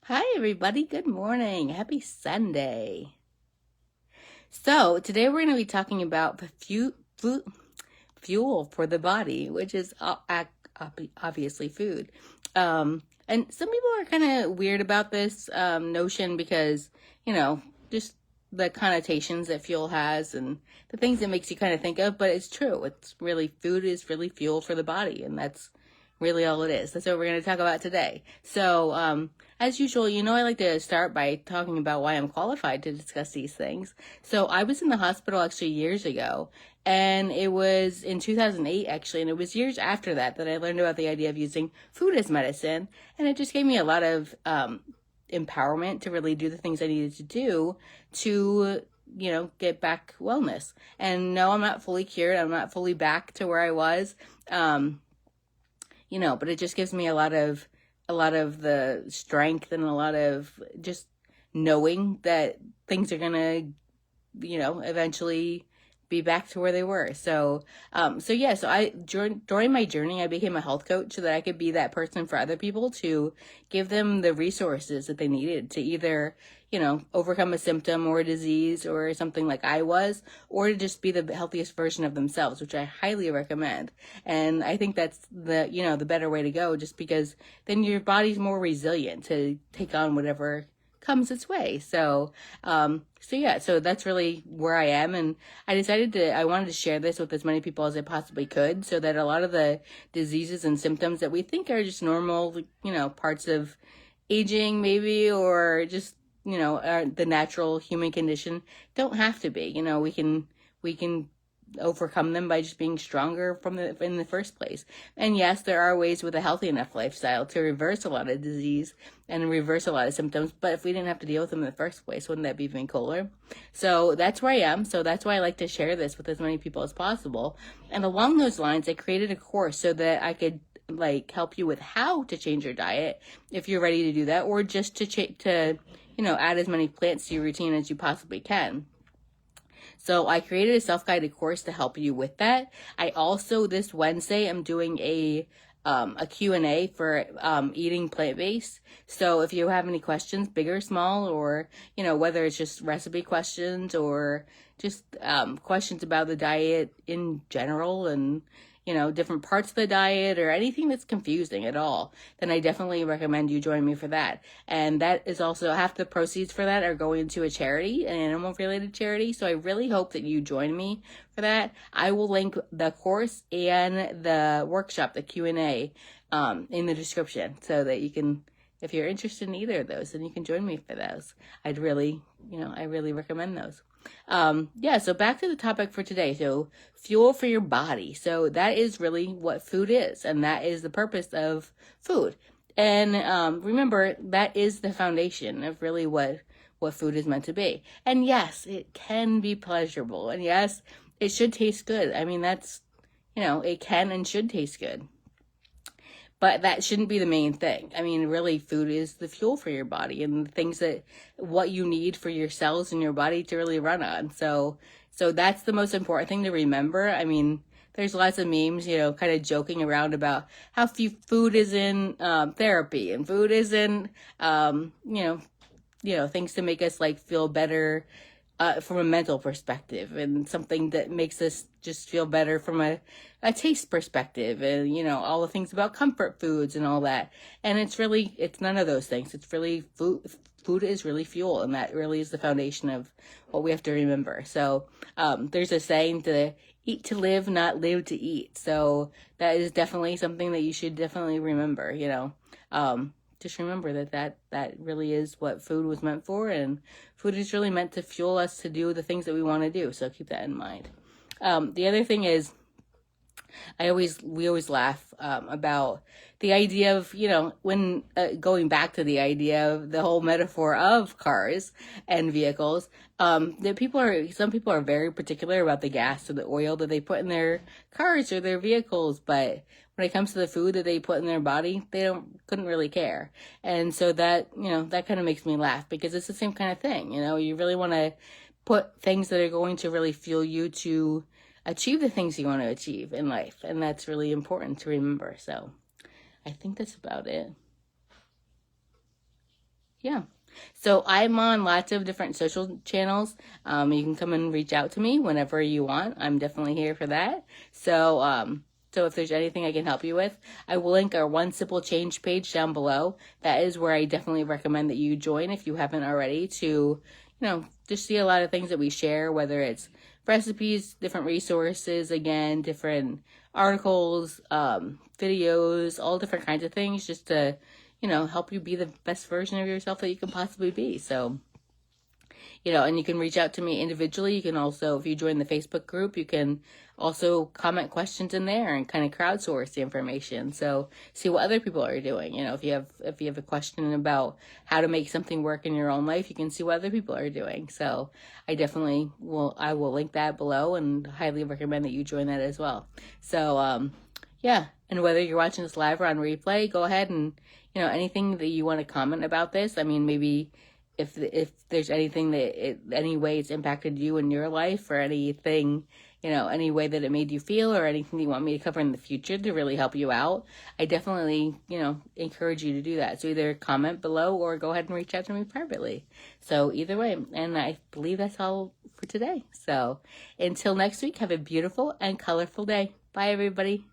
Hi, everybody. Good morning. Happy Sunday. So, today we're going to be talking about the fuel for the body, which is obviously food. And some people are kind of weird about this notion because, you know, just the connotations that fuel has and the things it makes you kind of think of, but it's true. It's really, food is really fuel for the body, and that's really all it is. That's what we're going to talk about today. So, as usual, I like to start by talking about why I'm qualified to discuss these things. So, I was in the hospital actually years ago, and it was in 2008 actually, and it was years after that I learned about the idea of using food as medicine, and it just gave me a lot of empowerment to really do the things I needed to do to get back wellness. And no, I'm not fully cured. I'm not fully back to where I was. But it just gives me a lot of the strength and a lot of just knowing that things are gonna, eventually be back to where they were. So I during my journey, I became a health coach so that I could be that person for other people to give them the resources that they needed to either, overcome a symptom or a disease or something like I was, or to just be the healthiest version of themselves, which I highly recommend. And I think that's the better way to go, just because then your body's more resilient to take on whatever comes its way. So that's really where I am, and I wanted to share this with as many people as I possibly could, so that a lot of the diseases and symptoms that we think are just normal, parts of aging maybe, or just the natural human condition, don't have to be. We can overcome them by just being stronger in the first place. And yes, there are ways with a healthy enough lifestyle to reverse a lot of disease and reverse a lot of symptoms, but if we didn't have to deal with them in the first place, wouldn't that be even cooler? So that's where I am. So that's why I like to share this with as many people as possible. And along those lines, I created a course so that I could help you with how to change your diet if you're ready to do that, or just to add as many plants to your routine as you possibly can. So I created a self-guided course to help you with that. I also, this Wednesday, am doing a Q&A for eating plant-based. So if you have any questions, big or small, or, whether it's just recipe questions or just questions about the diet in general, and different parts of the diet, or anything that's confusing at all, then I definitely recommend you join me for that. And that is also, half the proceeds for that are going to a charity, an animal related charity. So I really hope that you join me for that. I will link the course and the workshop, the Q&A, in the description, so that you can, if you're interested in either of those, then you can join me for those. I really recommend those. So back to the topic for today. So fuel for your body. So that is really what food is, and that is the purpose of food. And remember, that is the foundation of really what food is meant to be. And yes, it can be pleasurable, and yes, it should taste good. I mean, that's, it can and should taste good. But that shouldn't be the main thing. I mean, really, food is the fuel for your body and the things what you need for your cells in your body to really run on. So that's the most important thing to remember. I mean, there's lots of memes, kind of joking around about how food is in therapy, and food is in, things to make us feel better from a mental perspective, and something that makes us just feel better from a taste perspective, and all the things about comfort foods and all that. And it's none of those things. It's really food is really fuel, and that really is the foundation of what we have to remember. So there's a saying to eat to live, not live to eat. So that is definitely something that you should definitely remember. Just remember that really is what food was meant for, and food is really meant to fuel us to do the things that we want to do. So keep that in mind. The other thing is, we always laugh about the idea of, when going back to the idea of the whole metaphor of cars and vehicles, that some people are very particular about the gas or the oil that they put in their cars or their vehicles, but when it comes to the food that they put in their body, they couldn't really care. And so that, that kind of makes me laugh, because it's the same kind of thing. You really want to put things that are going to really fuel you to achieve the things you want to achieve in life. And that's really important to remember. So I think that's about it. Yeah. So I'm on lots of different social channels. You can come and reach out to me whenever you want. I'm definitely here for that. So if there's anything I can help you with, I will link our One Simple Change page down below. That is where I definitely recommend that you join if you haven't already, to, just see a lot of things that we share, whether it's recipes, different resources, again, different articles, videos, all different kinds of things, just to help you be the best version of yourself that you can possibly be. So, and you can reach out to me individually. You can also, if you join the Facebook group, you can also comment questions in there and kind of crowdsource the information. So see what other people are doing. If you have a question about how to make something work in your own life, you can see what other people are doing. So I will link that below and highly recommend that you join that as well. So, yeah. And whether you're watching this live or on replay, go ahead and, anything that you want to comment about this. I mean, maybe if there's anything any way it's impacted you in your life, or anything, any way that it made you feel, or anything you want me to cover in the future to really help you out, I definitely, encourage you to do that. So either comment below or go ahead and reach out to me privately. So either way, and I believe that's all for today. So until next week, have a beautiful and colorful day. Bye, everybody.